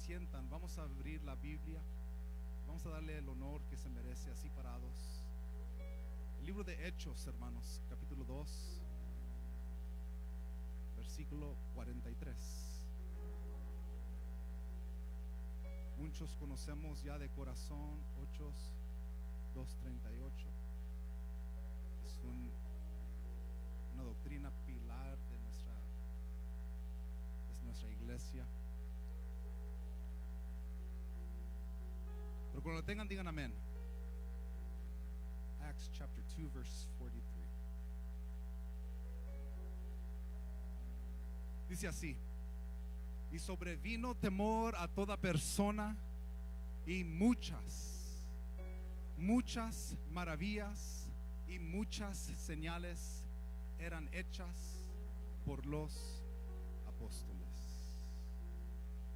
sientan, vamos a abrir la Biblia. Vamos a darle el honor que se merece así parados. El libro de Hechos, hermanos, capítulo 2, versículo 43. Muchos conocemos ya de corazón Hechos 2:38. Es una doctrina pilar de nuestra iglesia. Pero cuando lo tengan, digan amén. Acts chapter 2 verse 43. Dice así: y sobrevino temor a toda persona, y muchas maravillas y muchas señales eran hechas por los apóstoles.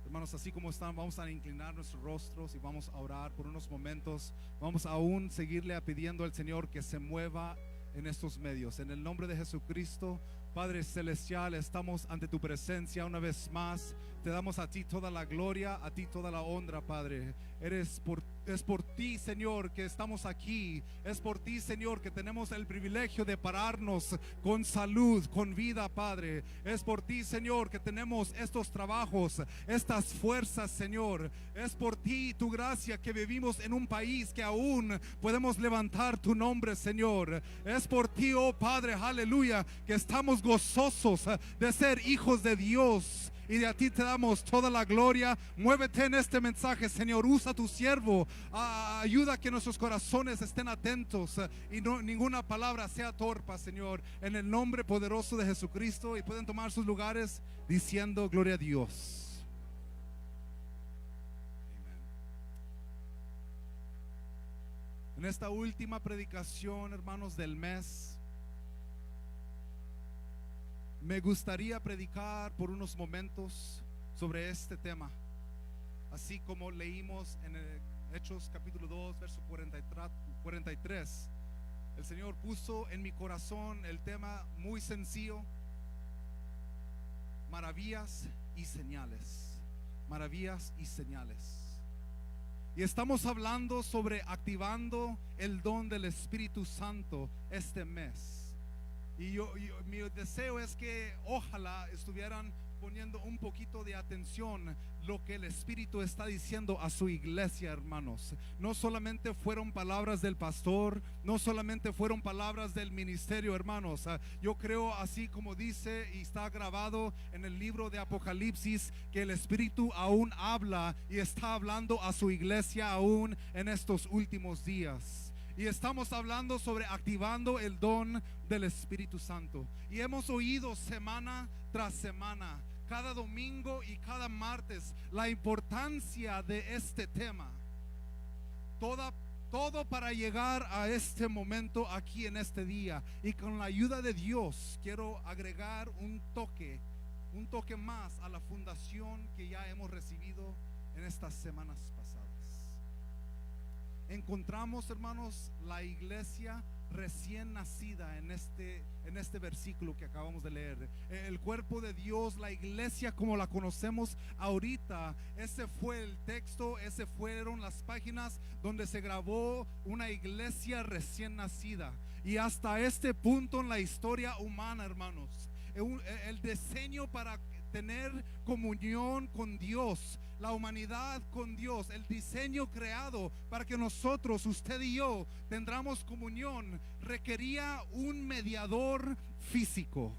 Hermanos, así como están, vamos a inclinar nuestros rostros y vamos a orar por unos momentos. Vamos aún seguirle pidiendo al Señor que se mueva en estos medios. En el nombre de Jesucristo, Padre Celestial, estamos ante tu presencia una vez más. Te damos a ti toda la gloria, a ti toda la honra, Padre. Es por ti, Señor, que estamos aquí. Es por ti, Señor, que tenemos el privilegio de pararnos con salud, con vida, Padre. Es por ti, Señor, que tenemos estos trabajos, estas fuerzas, Señor. Es por ti, tu gracia, que vivimos en un país que aún podemos levantar tu nombre, Señor. Es por ti, oh Padre, aleluya, que estamos gozosos de ser hijos de Dios. Y de a ti te damos toda la gloria. Muévete en este mensaje, Señor. Usa tu siervo. Ayuda a que nuestros corazones estén atentos y ninguna palabra sea torpe, Señor. En el nombre poderoso de Jesucristo. Y pueden tomar sus lugares diciendo gloria a Dios. Amén. En esta última predicación, hermanos, del mes, me gustaría predicar por unos momentos sobre este tema, así como leímos en Hechos capítulo 2 verso 43. El Señor puso en mi corazón el tema muy sencillo: maravillas y señales. Maravillas y señales. Y estamos hablando sobre activando el don del Espíritu Santo este mes. Y mi deseo es que ojalá estuvieran poniendo un poquito de atención lo que el Espíritu está diciendo a su iglesia, hermanos. No solamente fueron palabras del pastor, no solamente fueron palabras del ministerio, hermanos. Yo creo, así como dice y está grabado en el libro de Apocalipsis, que el Espíritu aún habla y está hablando a su iglesia aún en estos últimos días. Y estamos hablando sobre activando el don del Espíritu Santo. Y hemos oído semana tras semana, cada domingo y cada martes, la importancia de este tema. Todo para llegar a este momento aquí en este día. Y con la ayuda de Dios quiero agregar un toque más a la fundación que ya hemos recibido en estas semanas pasadas. Encontramos, hermanos, la iglesia recién nacida en este versículo que acabamos de leer. El cuerpo de Dios, la iglesia como la conocemos ahorita. Ese fue el texto, ese fueron las páginas donde se grabó una iglesia recién nacida. Y hasta este punto en la historia humana, hermanos, el diseño para tener comunión con Dios, la humanidad con Dios, el diseño creado para que nosotros, usted y yo, tendremos comunión, requería un mediador físico.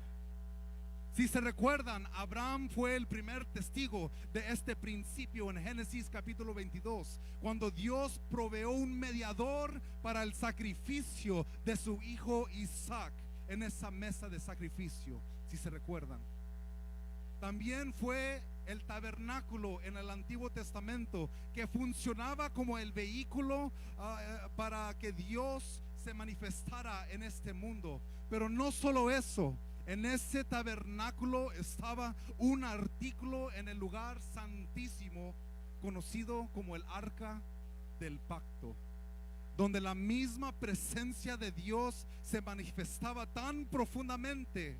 Si se recuerdan, Abraham fue el primer testigo de este principio en Génesis capítulo 22, cuando Dios proveó un mediador para el sacrificio de su hijo Isaac en esa mesa de sacrificio, si se recuerdan. También fue el tabernáculo en el Antiguo Testamento, que funcionaba como el vehículo para que Dios se manifestara en este mundo. Pero no solo eso, en ese tabernáculo estaba un artículo en el lugar santísimo, conocido como el Arca del Pacto, donde la misma presencia de Dios se manifestaba tan profundamente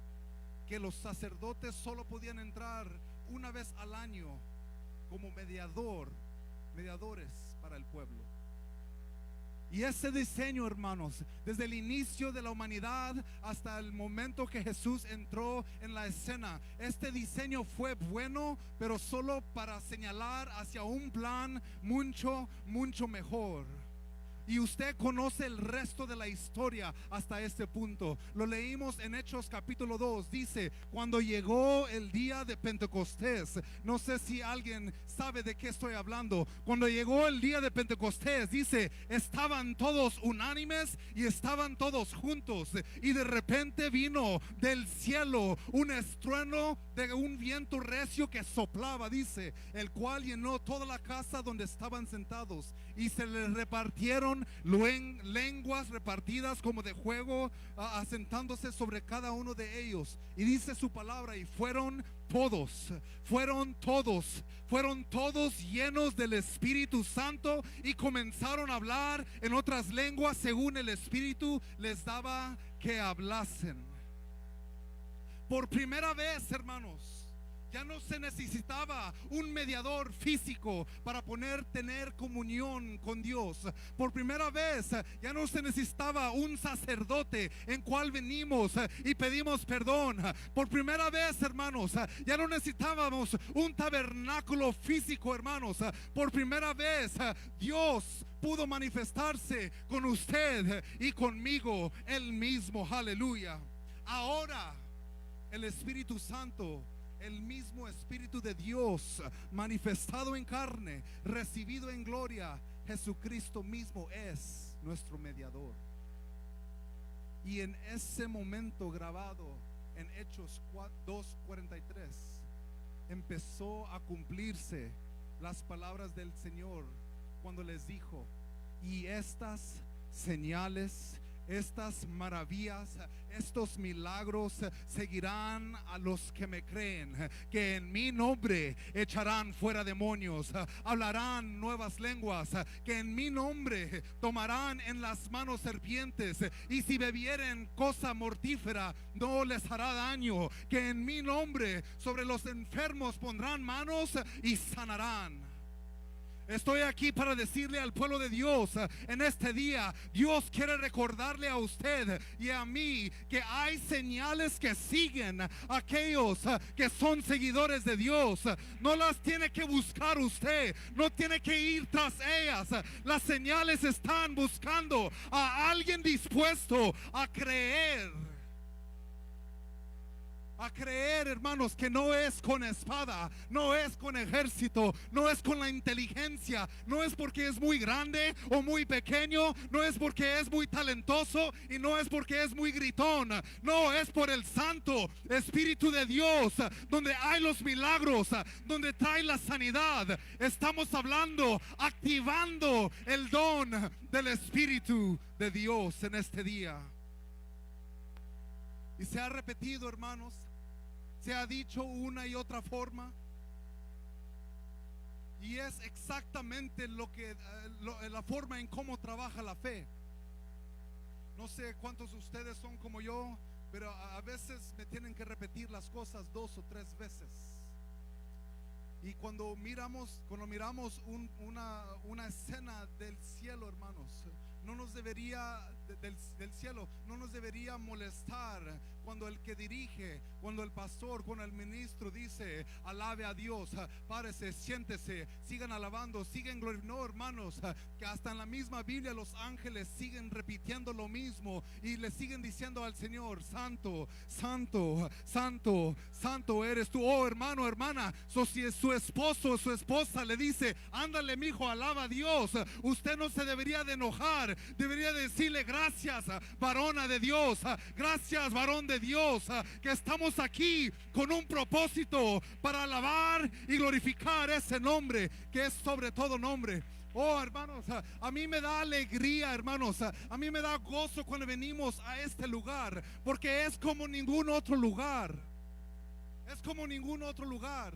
que los sacerdotes solo podían entrar una vez al año como mediadores para el pueblo. Y ese diseño, hermanos, desde el inicio de la humanidad hasta el momento que Jesús entró en la escena, este diseño fue bueno, pero solo para señalar hacia un plan mucho, mucho mejor. Y usted conoce el resto de la historia hasta este punto. Lo leímos en Hechos capítulo 2. Dice, cuando llegó el día de Pentecostés. No sé si alguien sabe de qué estoy hablando. Cuando llegó el día de Pentecostés, dice, estaban todos unánimes y estaban todos juntos. Y de repente vino del cielo un estruendo de un viento recio que soplaba, dice, el cual llenó toda la casa donde estaban sentados. Y se les repartieron lenguas repartidas como de juego, asentándose sobre cada uno de ellos. Y dice su palabra, y fueron todos llenos del Espíritu Santo y comenzaron a hablar en otras lenguas según el Espíritu les daba que hablasen. Por primera vez, hermanos, ya no se necesitaba un mediador físico para tener comunión con Dios. Por primera vez ya no se necesitaba un sacerdote en cual venimos y pedimos perdón. Por primera vez, hermanos, ya no necesitábamos un tabernáculo físico, hermanos. Por primera vez Dios pudo manifestarse con usted y conmigo él mismo. Aleluya. Ahora el Espíritu Santo, el mismo Espíritu de Dios manifestado en carne, recibido en gloria, Jesucristo mismo es nuestro mediador. Y en ese momento grabado en Hechos 2:43 empezó a cumplirse las palabras del Señor cuando les dijo, y estas señales, estas maravillas, estos milagros seguirán a los que me creen, que en mi nombre echarán fuera demonios, hablarán nuevas lenguas, que en mi nombre tomarán en las manos serpientes, y si bebieren cosa mortífera no les hará daño, que en mi nombre sobre los enfermos pondrán manos y sanarán. Estoy aquí para decirle al pueblo de Dios en este día, Dios quiere recordarle a usted y a mí que hay señales que siguen a aquellos que son seguidores de Dios. No las tiene que buscar usted, no tiene que ir tras ellas. Las señales están buscando a alguien dispuesto a creer. A creer, hermanos, que no es con espada, no es con ejército, no es con la inteligencia, no es porque es muy grande o muy pequeño, no es porque es muy talentoso y no es porque es muy gritón. No, es por el Santo Espíritu de Dios, donde hay los milagros, donde trae la sanidad. Estamos hablando, activando el don del Espíritu de Dios en este día. Y se ha repetido, hermanos, se ha dicho una y otra forma, y es exactamente la forma en cómo trabaja la fe. No sé cuántos de ustedes son como yo, pero a veces me tienen que repetir las cosas 2 o 3 veces. Y cuando miramos una escena del cielo, hermanos, no nos debería del cielo, no nos debería molestar cuando el que dirige, cuando el pastor, cuando el ministro dice alabe a Dios, párese, siéntese, sigan alabando, siguen glorificando. No, hermanos, que hasta en la misma Biblia los ángeles siguen repitiendo lo mismo y le siguen diciendo al Señor, santo, santo, santo, santo eres tú. Oh, hermano, hermana, si su esposo o su esposa le dice, ándale, mijo, alaba a Dios, usted no se debería de enojar, debería decirle, gracias, varona de Dios, gracias, varón de Dios, que estamos aquí con un propósito para alabar y glorificar ese nombre que es sobre todo nombre. Oh, hermanos, a mí me da alegría, hermanos, a mí me da gozo cuando venimos a este lugar, porque es como ningún otro lugar. Es como ningún otro lugar.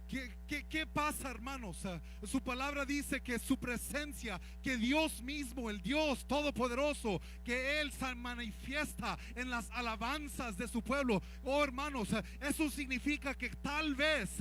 ¿Qué pasa, hermanos? Su palabra dice que su presencia, que Dios mismo, el Dios Todopoderoso, que Él se manifiesta en las alabanzas de su pueblo. Oh, hermanos, eso significa que tal vez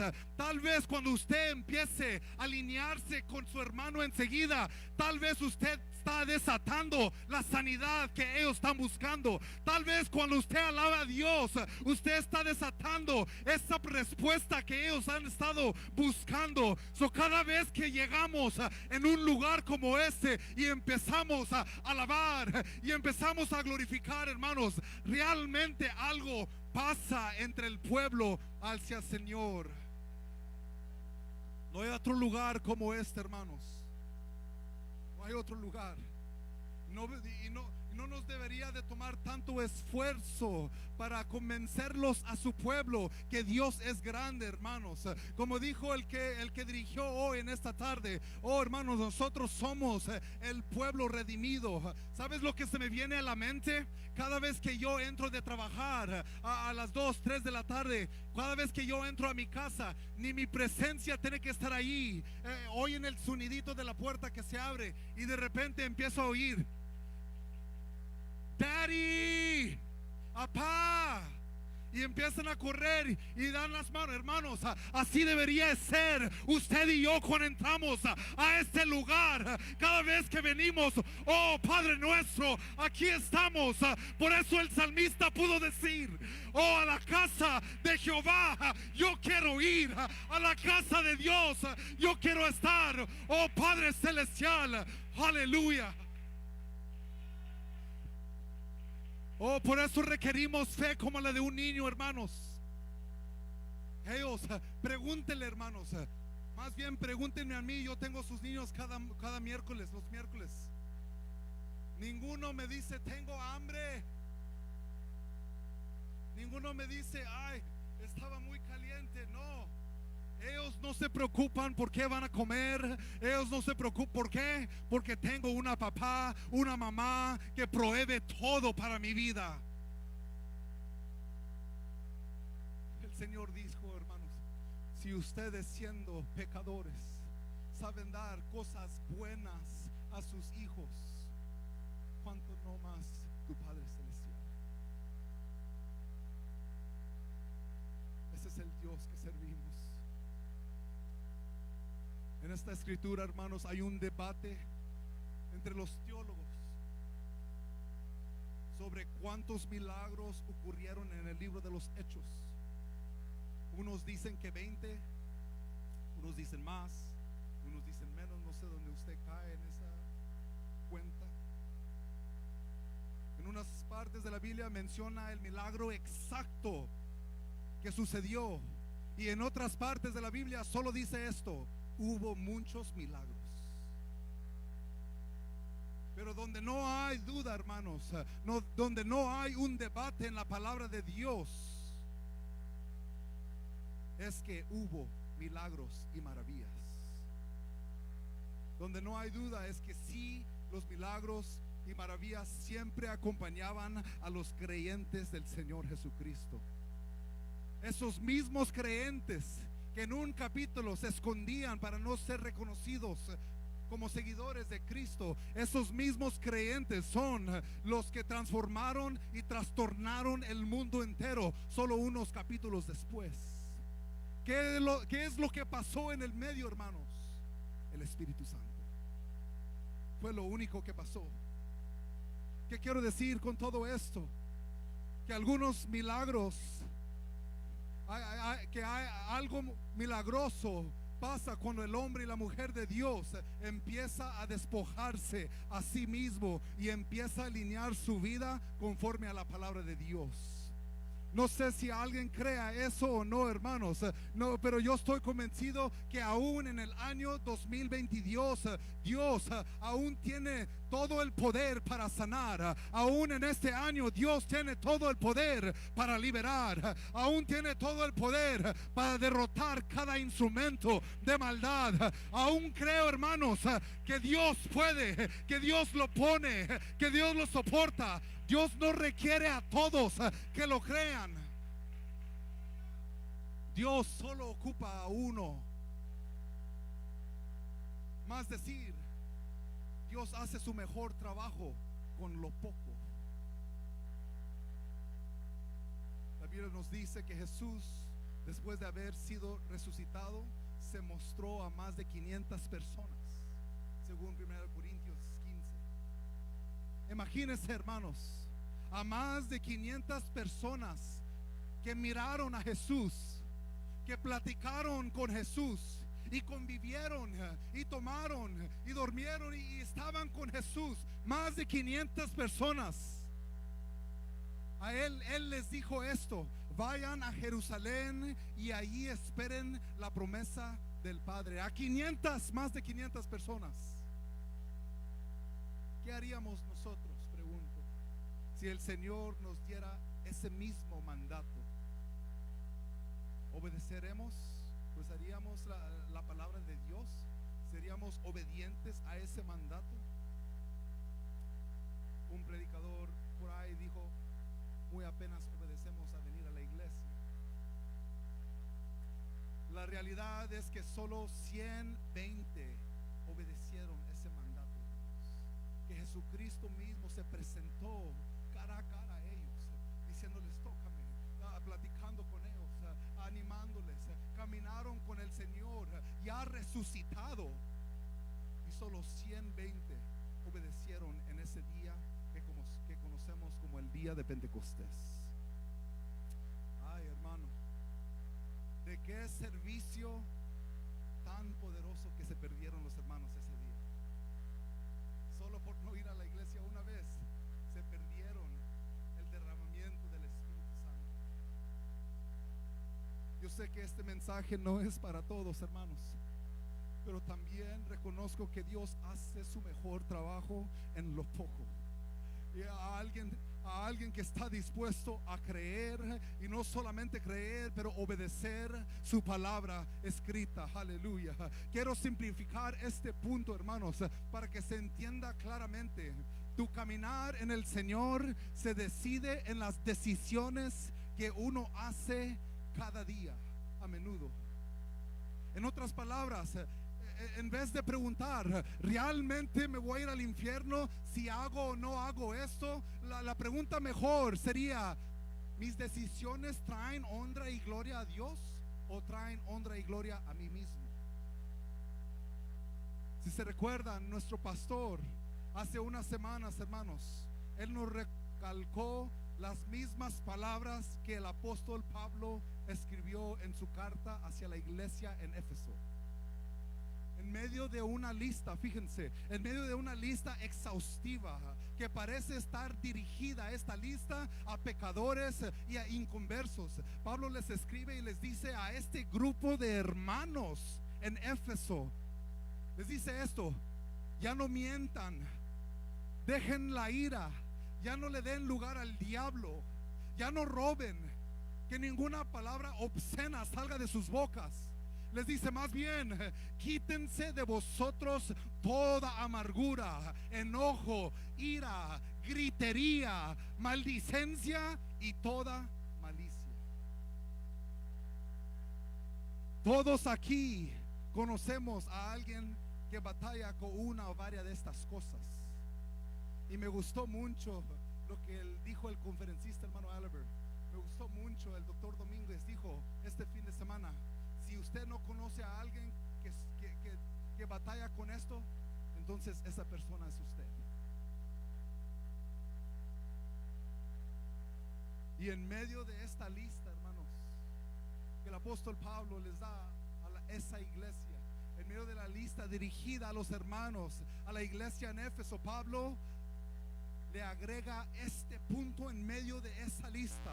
cuando usted empiece a alinearse con su hermano enseguida, tal vez usted está desatando la sanidad que ellos están buscando. Tal vez cuando usted alaba a Dios, usted está desatando esa respuesta que ellos han estado buscando. Cada vez que llegamos en un lugar como este y empezamos a alabar y empezamos a glorificar, hermanos, realmente algo pasa entre el pueblo hacia el Señor. No hay otro lugar como este, hermanos. No hay otro lugar. No nos debería de tomar tanto esfuerzo para convencerlos a su pueblo que Dios es grande, hermanos. Como dijo el que dirigió hoy en esta tarde: oh, hermanos, nosotros somos el pueblo redimido. ¿Sabes lo que se me viene a la mente? Cada vez que yo entro de trabajar a las 2, 3 de la tarde, cada vez que yo entro a mi casa, ni mi presencia tiene que estar ahí. Oyen el sonidito de la puerta que se abre y de repente empiezo a oír: Daddy, papá. Y empiezan a correr y dan las manos, hermanos. Así debería ser usted y yo cuando entramos a este lugar. Cada vez que venimos: oh, Padre nuestro, aquí estamos. Por eso el salmista pudo decir: oh, a la casa de Jehová yo quiero ir, a la casa de Dios yo quiero estar. Oh, Padre celestial, aleluya. Oh, por eso requerimos fe como la de un niño, hermanos. Ellos, pregúntenle, hermanos. Más bien pregúntenme a mí. Yo tengo sus niños cada miércoles, los miércoles. Ninguno me dice: tengo hambre. Ninguno me dice: ay, estaba muy caliente. No. Ellos no se preocupan por qué van a comer. Ellos no se preocupan. ¿Por qué? Porque tengo una papá, una mamá que provee todo para mi vida. El Señor dijo, hermanos: si ustedes, siendo pecadores, saben dar cosas buenas a sus hijos, ¿cuánto no más tu Padre Celestial? Ese es el Dios que servimos. En esta escritura, hermanos, hay un debate entre los teólogos sobre cuántos milagros ocurrieron en el libro de los Hechos. Unos dicen que 20, unos dicen más, unos dicen menos. No sé dónde usted cae en esa cuenta. En unas partes de la Biblia menciona el milagro exacto que sucedió, y en otras partes de la Biblia solo dice esto: hubo muchos milagros. Pero donde no hay duda, hermanos, donde no hay un debate en la palabra de Dios, es que hubo milagros y maravillas. Donde no hay duda es que sí, los milagros y maravillas siempre acompañaban a los creyentes del Señor Jesucristo. Esos mismos creyentes que en un capítulo se escondían para no ser reconocidos como seguidores de Cristo, esos mismos creyentes son los que transformaron y trastornaron el mundo entero solo unos capítulos después. ¿Qué es lo que pasó en el medio, hermanos? El Espíritu Santo fue lo único que pasó. ¿Qué quiero decir con todo esto? Que algunos milagros, que hay algo milagroso pasa cuando el hombre y la mujer de Dios empieza a despojarse a sí mismo y empieza a alinear su vida conforme a la palabra de Dios. No sé si alguien crea eso o no, hermanos. No, pero yo estoy convencido que aún en el año 2022 Dios aún tiene todo el poder para sanar. Aún en este año Dios tiene todo el poder para liberar. Aún tiene todo el poder para derrotar cada instrumento de maldad. Aún creo, hermanos, que Dios puede, que Dios lo pone, que Dios lo soporta. Dios no requiere a todos que lo crean. Dios solo ocupa a uno. Más decir, Dios hace su mejor trabajo con lo poco. La Biblia nos dice que Jesús, después de haber sido resucitado, se mostró a más de 500 personas, según 1 Corintios 15. Imagínense, hermanos, a más de 500 personas que miraron a Jesús, que platicaron con Jesús y convivieron y tomaron y durmieron y estaban con Jesús. Más de 500 personas. A él les dijo esto: vayan a Jerusalén y allí esperen la promesa del Padre. A 500, más de 500 personas. ¿Qué haríamos nosotros, pregunto, si el Señor nos diera ese mismo mandato? ¿Obedeceremos? Pues haríamos la palabra de Dios. ¿Seríamos obedientes a ese mandato? Un predicador por ahí dijo: muy apenas obedecemos a venir a la iglesia. La realidad es que solo 120 obedecieron ese mandato. Que Jesucristo mismo se presentó cara a cara a ellos, diciéndoles: tócame, platicando con ellos, animándoles. Caminaron con el Señor ya resucitado, y solo 120 obedecieron en ese día que conocemos como el día de Pentecostés. Ay, hermano, ¿de qué servicio tan poderoso que se perdieron los hermanos ese día? Solo por no ir a la iglesia una vez, se perdieron el derramamiento del Espíritu Santo. Yo sé que este mensaje no es para todos, hermanos, pero también reconozco que Dios hace su mejor trabajo en lo poco. Y a alguien que está dispuesto a creer, y no solamente creer, pero obedecer su palabra escrita. Aleluya. Quiero simplificar este punto, hermanos, para que se entienda claramente. Tu caminar en el Señor se decide en las decisiones que uno hace cada día, a menudo. En otras palabras, en vez de preguntar: ¿realmente me voy a ir al infierno si hago o no hago esto? La pregunta mejor sería: ¿mis decisiones traen honra y gloria a Dios o traen honra y gloria a mí mismo? Si se recuerdan, nuestro pastor hace unas semanas, hermanos, él nos recalcó las mismas palabras que el apóstol Pablo escribió en su carta hacia la iglesia en Éfeso. En medio de una lista, fíjense, en medio de una lista exhaustiva que parece estar dirigida, esta lista, a pecadores y a inconversos, Pablo les escribe y les dice a este grupo de hermanos en Éfeso, les dice esto: ya no mientan, dejen la ira, ya no le den lugar al diablo, ya no roben, que ninguna palabra obscena salga de sus bocas. Les dice: más bien, quítense de vosotros toda amargura, enojo, ira, gritería, maldicencia y toda malicia. Todos aquí conocemos a alguien que batalla con una o varias de estas cosas. Y me gustó mucho lo que dijo el conferencista hermano Oliver. Me gustó mucho. El doctor Domínguez dijo este fin de semana: si usted no conoce a alguien que batalla con esto, entonces esa persona es usted. Y en medio de esta lista, hermanos, que el apóstol Pablo les da a esa iglesia, en medio de la lista dirigida a los hermanos, a la iglesia en Éfeso, Pablo le agrega este punto en medio de esa lista.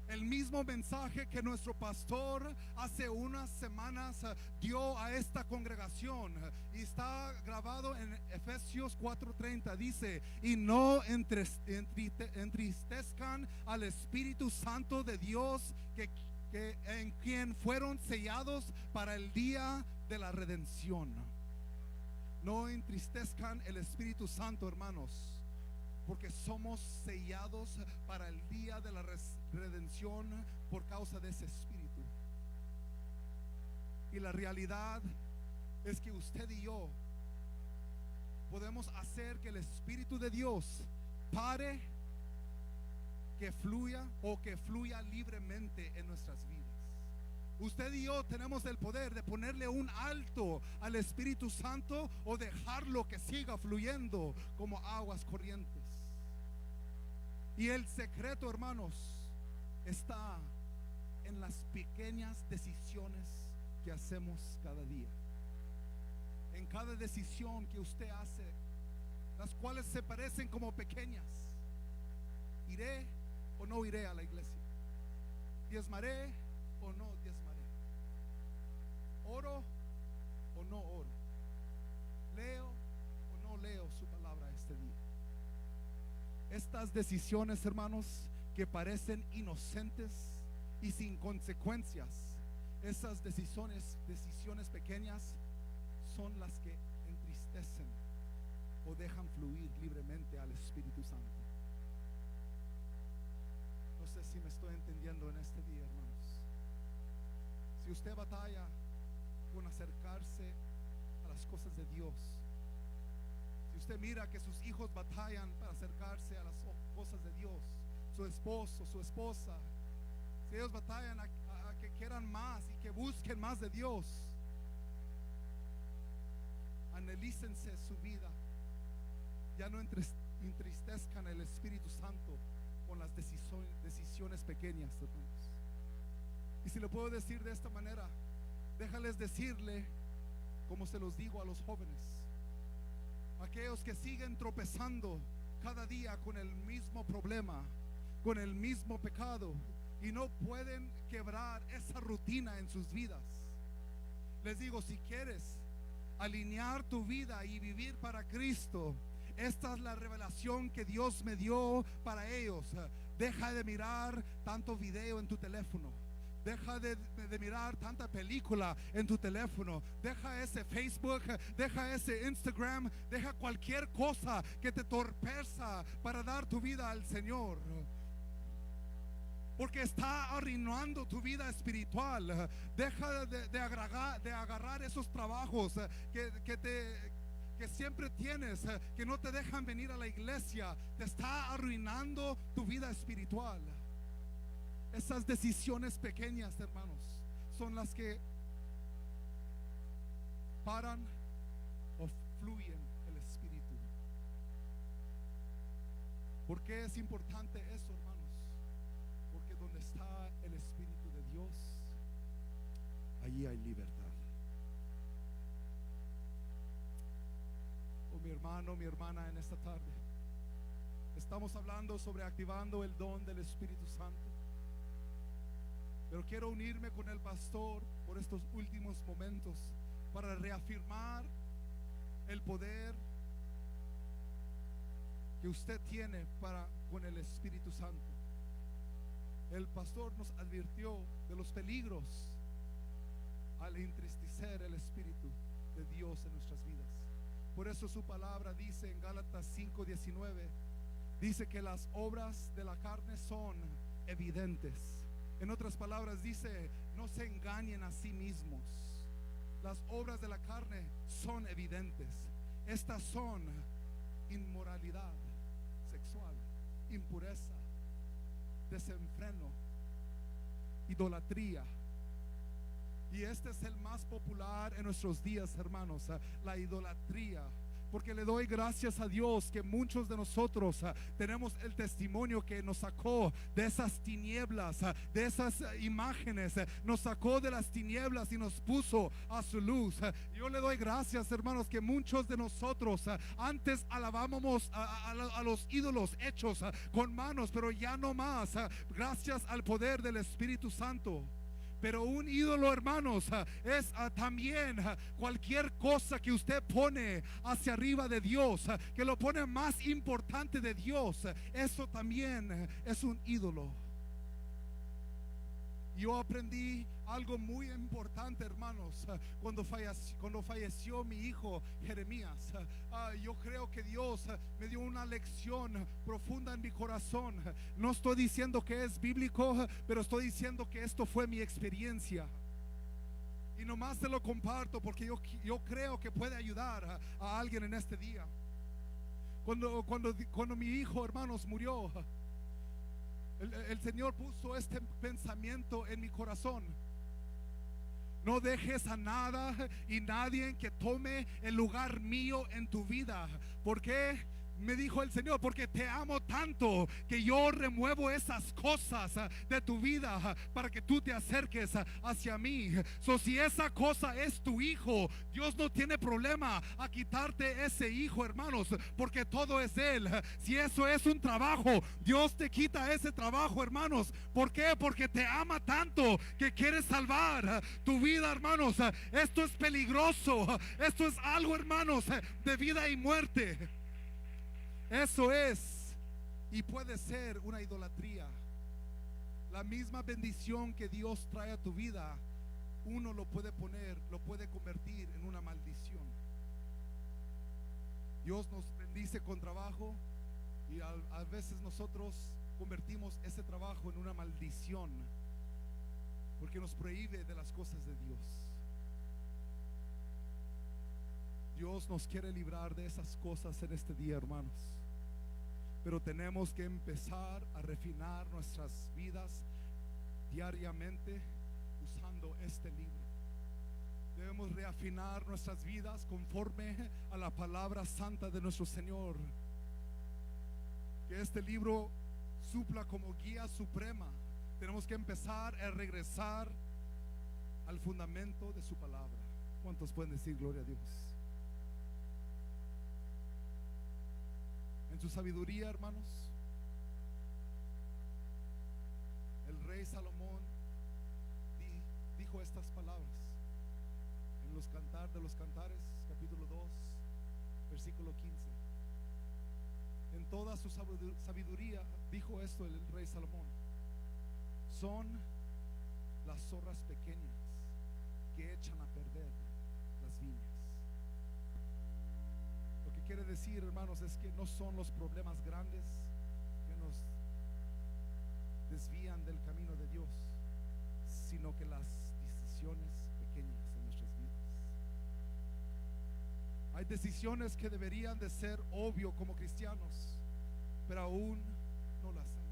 El mismo mensaje que nuestro pastor hace unas semanas dio a esta congregación, y está grabado en Efesios 4:30. Dice: y no entristezcan al Espíritu Santo de Dios, que en quien fueron sellados para el día de la redención. No entristezcan el Espíritu Santo, hermanos, porque somos sellados para el día de la redención por causa de ese Espíritu. Y la realidad es que usted y yo podemos hacer que el Espíritu de Dios pare, que fluya o que fluya libremente en nuestras vidas. Usted y yo tenemos el poder de ponerle un alto al Espíritu Santo o dejarlo que siga fluyendo como aguas corrientes. Y el secreto, hermanos, está en las pequeñas decisiones que hacemos cada día. En cada decisión que usted hace, las cuales se parecen como pequeñas. ¿Iré o no iré a la iglesia? ¿Diezmaré o no diezmaré? ¿Oro o no oro? ¿Leo o no leo su palabra este día? Estas decisiones, hermanos, que parecen inocentes y sin consecuencias, esas decisiones pequeñas son las que entristecen o dejan fluir libremente al Espíritu Santo. No sé si me estoy entendiendo en este día, hermanos. Si usted batalla con acercarse a las cosas de Dios, si usted mira que sus hijos batallan para acercarse a las cosas de Dios, su esposo, su esposa, si ellos batallan a que quieran más y que busquen más de Dios, analícense su vida. Ya no entristezcan el Espíritu Santo con las decisiones pequeñas, hermanos. Y si lo puedo decir de esta manera, déjales decirle, como se los digo a los jóvenes, aquellos que siguen tropezando cada día con el mismo problema, con el mismo pecado, y no pueden quebrar esa rutina en sus vidas. Les digo, si quieres alinear tu vida y vivir para Cristo, esta es la revelación que Dios me dio para ellos. Deja de mirar tanto video en tu teléfono. Deja de mirar tanta película en tu teléfono. Deja ese Facebook, deja ese Instagram, deja cualquier cosa que te torpeza para dar tu vida al Señor, porque está arruinando tu vida espiritual. Deja de agarrar esos trabajos que siempre tienes, que no te dejan venir a la iglesia. Te está arruinando tu vida espiritual. Esas decisiones pequeñas, hermanos, son las que paran o fluyen el Espíritu. ¿Por qué es importante eso, hermanos? Porque donde está el Espíritu de Dios, allí hay libertad. Oh, mi hermano, mi hermana, en esta tarde estamos hablando sobre activando el don del Espíritu Santo. Pero quiero unirme con el pastor por estos últimos momentos para reafirmar el poder que usted tiene con el Espíritu Santo. El pastor nos advirtió de los peligros al entristecer el Espíritu de Dios en nuestras vidas. Por eso su palabra dice en Gálatas 5:19, dice que las obras de la carne son evidentes. En otras palabras dice, no se engañen a sí mismos. Las obras de la carne son evidentes. Estas son inmoralidad sexual, impureza, desenfreno, idolatría. Y este es el más popular en nuestros días, hermanos, la idolatría. Porque le doy gracias a Dios que muchos de nosotros tenemos el testimonio que nos sacó de esas tinieblas, de esas imágenes, nos sacó de las tinieblas y nos puso a su luz. Yo le doy gracias, hermanos, que muchos de nosotros antes alabábamos a los ídolos hechos con manos, pero ya no más, gracias al poder del Espíritu Santo. Pero un ídolo, hermanos, es también cualquier cosa que usted pone hacia arriba de Dios, que lo pone más importante de Dios. Eso también es un ídolo. Yo aprendí algo muy importante, hermanos, cuando falleció mi hijo Jeremías. Yo creo que Dios me dio una lección profunda en mi corazón. No estoy diciendo que es bíblico, pero estoy diciendo que esto fue mi experiencia. Y nomás te lo comparto porque yo creo que puede ayudar a alguien en este día. Cuando mi hijo, hermanos, murió, el Señor puso este pensamiento en mi corazón: no dejes a nada y nadie que tome el lugar mío en tu vida. ¿Por qué? Me dijo el Señor: porque te amo tanto que yo remuevo esas cosas de tu vida para que tú te acerques hacia mí. Si esa cosa es tu hijo, Dios no tiene problema a quitarte ese hijo, hermanos, porque todo es Él. Si eso es un trabajo, Dios te quita ese trabajo, hermanos. ¿Por qué? Porque te ama tanto que quiere salvar tu vida, hermanos. Esto es peligroso. Esto es algo, hermanos, de vida y muerte. Eso es, y puede ser una idolatría. La misma bendición que Dios trae a tu vida, uno lo puede convertir en una maldición. Dios nos bendice con trabajo y a veces nosotros convertimos ese trabajo en una maldición porque nos prohíbe de las cosas de Dios. Dios nos quiere librar de esas cosas en este día, hermanos. Pero tenemos que empezar a refinar nuestras vidas diariamente usando este libro. Debemos reafinar nuestras vidas conforme a la palabra santa de nuestro Señor. Que este libro supla como guía suprema. Tenemos que empezar a regresar al fundamento de su palabra. ¿Cuántos pueden decir gloria a Dios? En su sabiduría, hermanos, el rey Salomón dijo estas palabras en los Cantar de los Cantares, capítulo 2, versículo 15. En toda su sabiduría dijo esto el rey Salomón: son las zorras pequeñas que echan a perder las viñas. Lo que quiere decir, hermanos, es que no son los problemas grandes que nos desvían del camino de Dios, sino que las decisiones pequeñas en nuestras vidas. Hay decisiones que deberían de ser obvio como cristianos, pero aún no las hacemos.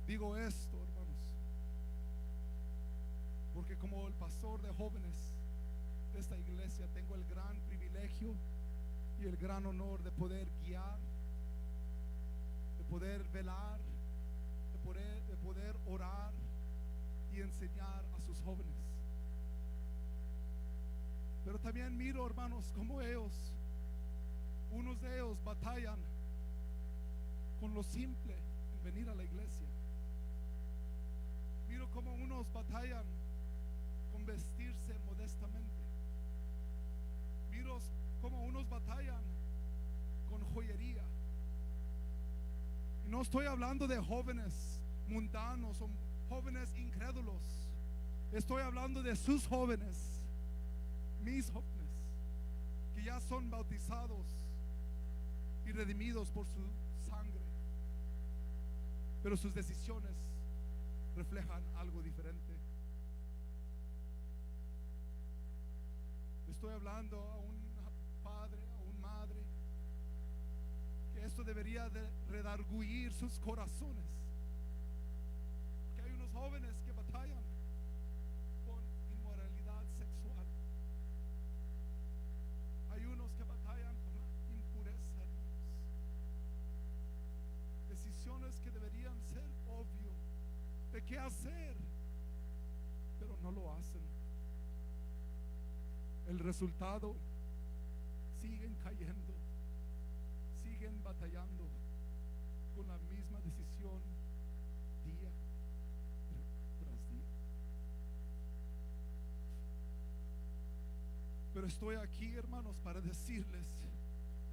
Digo esto, hermanos, porque como el pastor de jóvenes de esta iglesia tengo el gran privilegio y el gran honor de poder guiar, de poder velar, de poder orar y enseñar a sus jóvenes. Pero también miro, hermanos, como unos de ellos batallan con lo simple en venir a la iglesia. Miro como unos batallan con vestirse modestamente. Miro como unos batallan con joyería. Y no estoy hablando de jóvenes mundanos o jóvenes incrédulos. Estoy hablando de sus jóvenes, mis jóvenes, que ya son bautizados y redimidos por su sangre, pero sus decisiones reflejan algo diferente. Estoy hablando a un padre, a una madre, que esto debería de redarguir sus corazones, que hay unos jóvenes que batallan con inmoralidad sexual. Hay unos que batallan con la impureza, hermanos. Decisiones que deberían ser obvio de qué hacer, pero no lo hacen. El resultado: siguen cayendo, siguen batallando con la misma decisión día tras día. Pero estoy aquí, hermanos, para decirles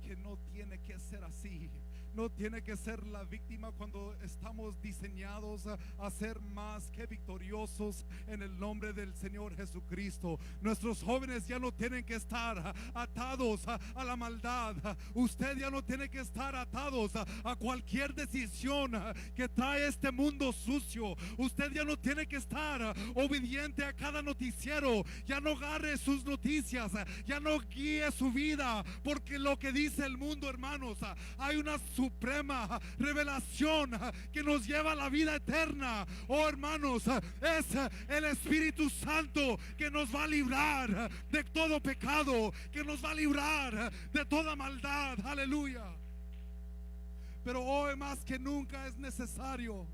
que no tiene que ser así. no tiene que ser la víctima cuando estamos diseñados a ser más que victoriosos en el nombre del Señor Jesucristo. Nuestros jóvenes ya no tienen que estar atados a la maldad. Usted ya no tiene que estar atados a cualquier decisión que trae este mundo sucio. Usted ya no tiene que estar obediente a cada noticiero. Ya no agarre sus noticias, ya no guíe su vida porque lo que dice el mundo, hermanos, hay una suprema revelación que nos lleva a la vida eterna. Oh, hermanos, es el Espíritu Santo que nos va a librar de todo pecado, que nos va a librar de toda maldad. Aleluya. Pero hoy más que nunca es necesario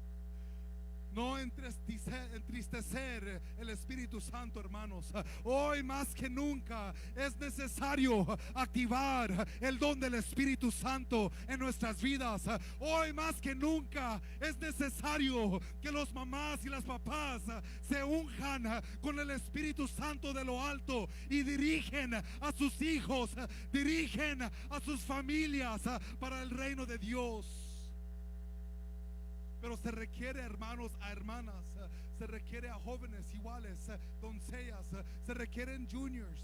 no entristecer el Espíritu Santo, hermanos. Hoy más que nunca es necesario activar el don del Espíritu Santo en nuestras vidas. Hoy más que nunca es necesario que los mamás y las papás se unjan con el Espíritu Santo de lo alto y dirigen a sus hijos, dirigen a sus familias para el reino de Dios. Pero se requiere, hermanos, a hermanas, se requiere a jóvenes iguales, doncellas, se requieren juniors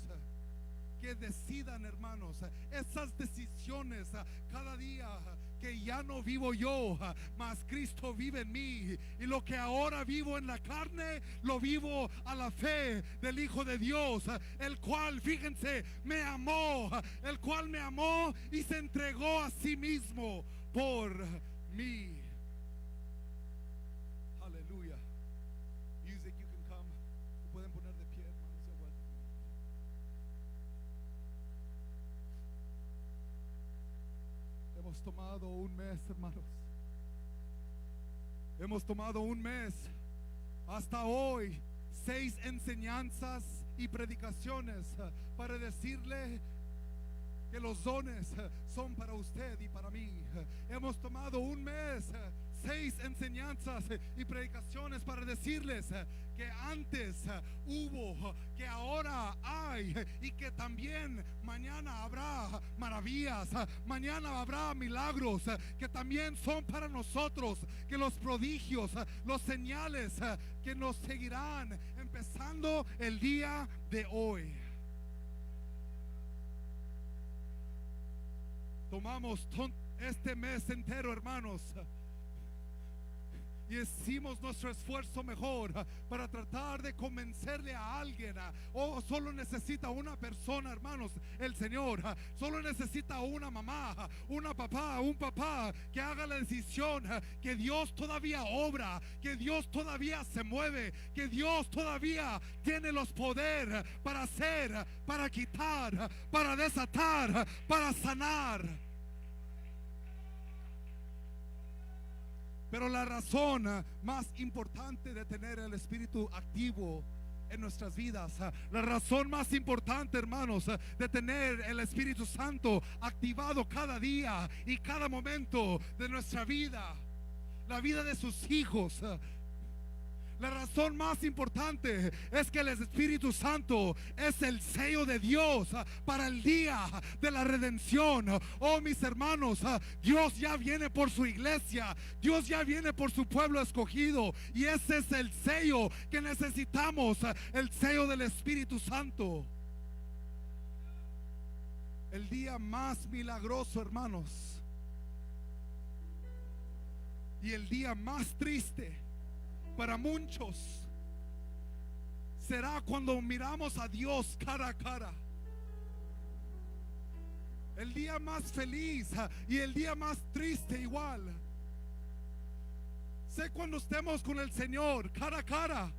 que decidan, hermanos, esas decisiones cada día, que ya no vivo yo, mas Cristo vive en mí, y lo que ahora vivo en la carne, lo vivo a la fe del Hijo de Dios, el cual, fíjense, me amó, el cual me amó y se entregó a sí mismo por mí. Music, you can come. Pueden poner de pie, hermanos. Hemos tomado un mes, hermanos. Hemos tomado un mes hasta hoy, 6 enseñanzas y predicaciones para decirle que los dones son para usted y para mí. Hemos tomado un mes, 6 enseñanzas y predicaciones para decirles que antes hubo, que ahora hay y que también mañana habrá maravillas, mañana habrá milagros que también son para nosotros, que los prodigios, los señales que nos seguirán empezando el día de hoy. Tomamos este mes entero, hermanos, y hicimos nuestro esfuerzo mejor para tratar de convencerle a alguien. Solo necesita una persona, hermanos, el Señor. Solo necesita una mamá, una papá, un papá que haga la decisión que Dios todavía obra, que Dios todavía se mueve, que Dios todavía tiene los poderes para hacer, para quitar, para desatar, para sanar. Pero la razón más importante de tener el Espíritu activo en nuestras vidas, la razón más importante, hermanos, de tener el Espíritu Santo activado cada día y cada momento de nuestra vida, la vida de sus hijos, la razón más importante es que el Espíritu Santo es el sello de Dios para el día de la redención. Oh, mis hermanos, Dios ya viene por su iglesia, Dios ya viene por su pueblo escogido, y ese es el sello que necesitamos, el sello del Espíritu Santo. El día más milagroso, hermanos, y el día más triste para muchos será cuando miramos a Dios cara a cara. El día más feliz y el día más triste igual. Sé cuando estemos con el Señor cara a cara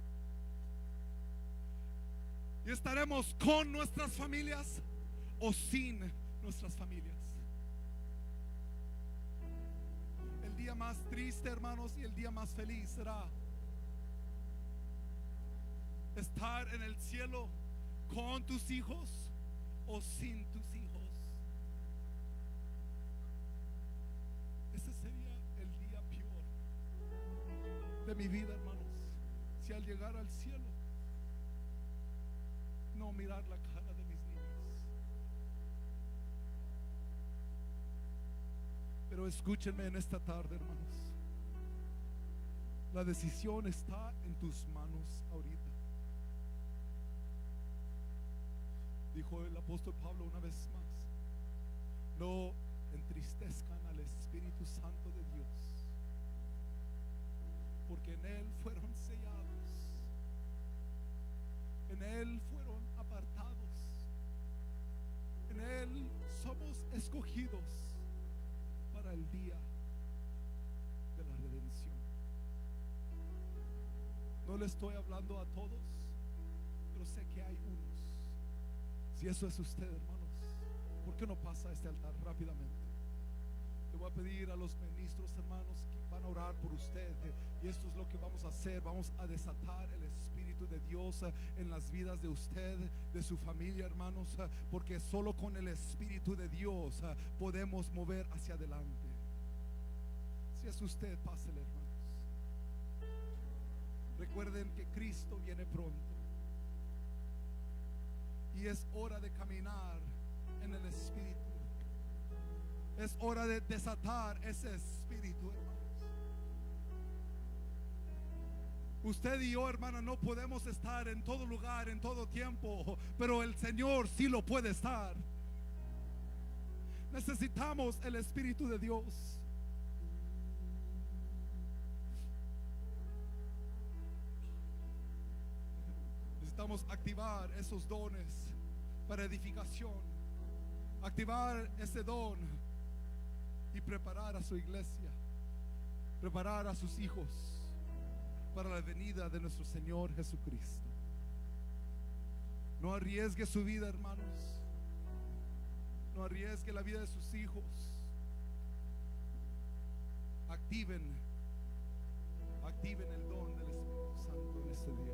y estaremos con nuestras familias o sin nuestras familias. El día más triste, hermanos, y el día más feliz será estar en el cielo con tus hijos o sin tus hijos. Ese sería el día peor de mi vida, hermanos, si al llegar al cielo no mirar la cara de mis niños. Pero escúchenme en esta tarde, hermanos. La decisión está en tus manos ahorita. Dijo el apóstol Pablo una vez más: no entristezcan al Espíritu Santo de Dios, porque en Él fueron sellados, en Él fueron apartados, en Él somos escogidos para el día de la redención. No le estoy hablando a todos, pero sé que hay unos. Si eso es usted, hermanos, ¿por qué no pasa a este altar rápidamente? Le voy a pedir a los ministros, hermanos, que van a orar por usted. Y esto es lo que vamos a hacer. Vamos a desatar el Espíritu de Dios en las vidas de usted, de su familia, hermanos, porque solo con el Espíritu de Dios podemos mover hacia adelante. Si es usted, pásele, hermanos. Recuerden que Cristo viene pronto. Y es hora de caminar en el Espíritu. Es hora de desatar ese Espíritu, hermanos. Usted y yo, hermana, no podemos estar en todo lugar, en todo tiempo, pero el Señor sí lo puede estar. Necesitamos el Espíritu de Dios. Necesitamos activar esos dones para edificación, activar ese don y preparar a su iglesia, preparar a sus hijos para la venida de nuestro Señor Jesucristo. No arriesgue su vida, hermanos. No arriesgue la vida de sus hijos. Activen el don del Espíritu Santo en este día.